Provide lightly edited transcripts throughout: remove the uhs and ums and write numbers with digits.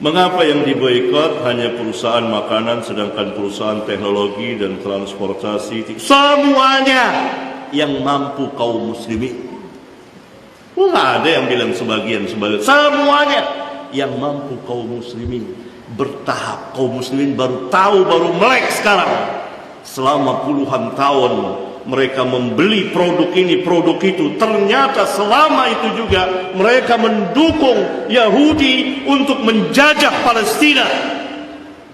Mengapa yang diboikot hanya perusahaan makanan, sedangkan perusahaan teknologi dan transportasi semuanya yang mampu kaum muslimin? Nggak ada yang bilang sebagian, semuanya yang mampu kaum muslimin. Bertahap, kaum muslimin baru tahu, baru melek sekarang. Selama puluhan tahun mereka membeli produk ini, produk itu. Ternyata selama itu juga mereka mendukung Yahudi untuk menjajah Palestina,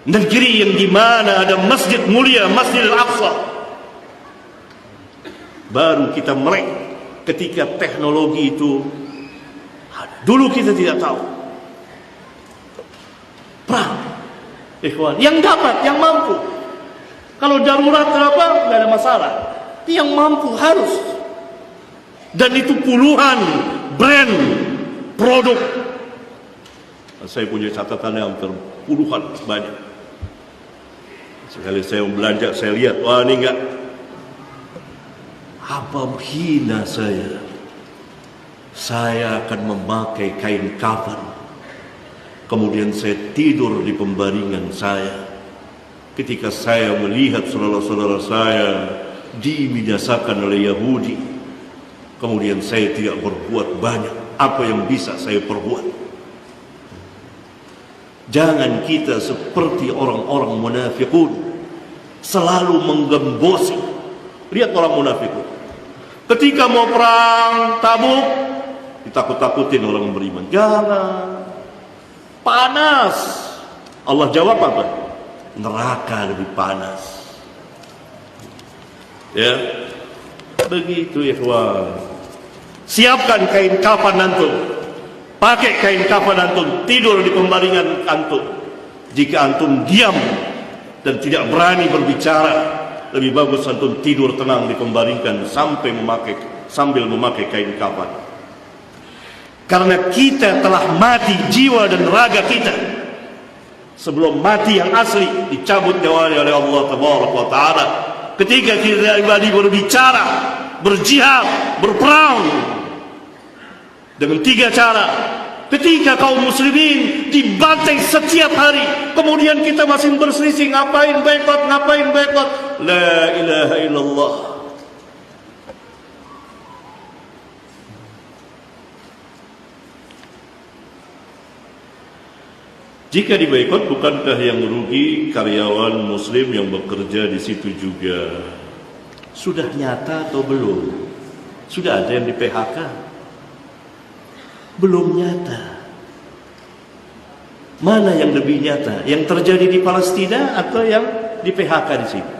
negeri yang dimana ada masjid mulia, Masjidil Aqsa. Baru kita melek ketika teknologi itu dulu kita tidak tahu. Perang, ikhwan, yang dapat, yang mampu. Kalau darurat kenapa? Tidak ada masalah. Yang mampu harus. Dan itu puluhan brand produk. Saya punya catatan yang puluhan banyak. Sekali saya belanja, saya lihat, wah ini enggak. Apa hina saya? Saya akan memakai kain kafan. Kemudian saya tidur di pembaringan saya. Ketika saya melihat saudara-saudara saya dibinasakan oleh Yahudi, kemudian saya tidak berbuat banyak. Apa yang bisa saya perbuat? Jangan kita seperti orang-orang munafikun, selalu menggembosi. Lihat orang munafikun, ketika mau perang Tabuk, ditakut-takutin orang beriman. Jangan, panas. Allah jawab apa? Neraka lebih panas. Ya, begitu ikhwan. Siapkan kain kafan antum, pakai kain kafan antum, tidur di pembaringan antum. Jika antum diam dan tidak berani berbicara, lebih bagus antum tidur tenang di pembaringan sambil memakai kain kafan. Karena kita telah mati jiwa dan raga kita. Sebelum mati yang asli dicabut nyawanya oleh Allah Tabaraka wa Ta'ala. Ketika kita ibadi berbicara, berjihad, berperang dengan 3 cara. Ketika kaum muslimin dibantai setiap hari, kemudian kita masih berselisih ngapain boikot. La ilaha illallah. Jika diboikot, bukankah yang rugi karyawan muslim yang bekerja di situ juga? Sudah nyata atau belum? Sudah ada yang di PHK? Belum nyata. Mana yang lebih nyata? Yang terjadi di Palestina atau yang di PHK di sini?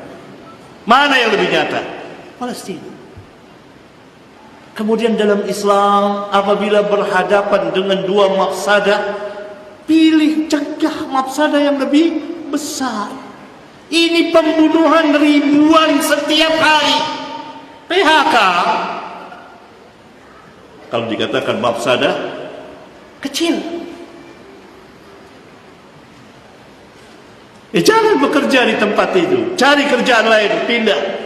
Mana yang lebih nyata? Palestina. Kemudian dalam Islam, apabila berhadapan dengan dua mafsadah, pilih cegah mafsadah yang lebih besar. Ini pembunuhan ribuan setiap hari. PHK, kalau dikatakan mafsadah, kecil. Jangan bekerja di tempat itu, cari kerjaan lain, pindah.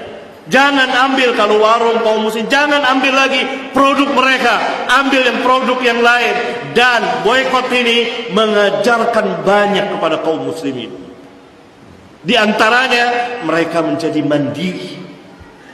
Jangan ambil, kalau warung kaum muslim, jangan ambil lagi produk mereka, ambil yang produk yang lain. Dan boikot ini mengajarkan banyak kepada kaum muslimin. Di antaranya mereka menjadi mandiri.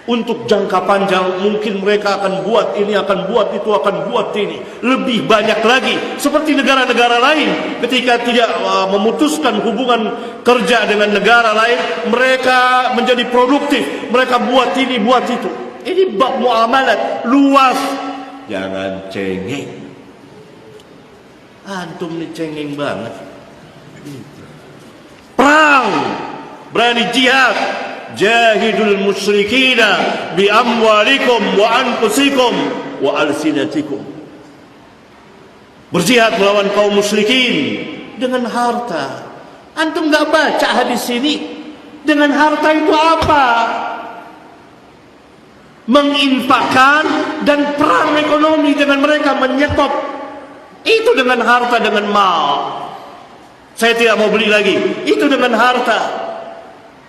Untuk jangka panjang mungkin mereka akan buat ini, akan buat itu, akan buat ini. Lebih banyak lagi. Seperti negara-negara lain, ketika tidak memutuskan hubungan kerja dengan negara lain, mereka menjadi produktif. Mereka buat ini, buat itu. Ini bab muamalat luas. Jangan cengeng. Antum ini cengeng banget. Perang, berani jihad. Jahidul musyrikina bi amwalikum wa anfusikum wa alsinatikum. Berjihad melawan kaum musyrikin dengan harta. Antum enggak baca hadis ini? Dengan harta itu apa? Menginfakkan dan perang ekonomi dengan mereka, menyetop. Itu dengan harta, dengan mal. Saya tidak mau beli lagi. Itu dengan harta.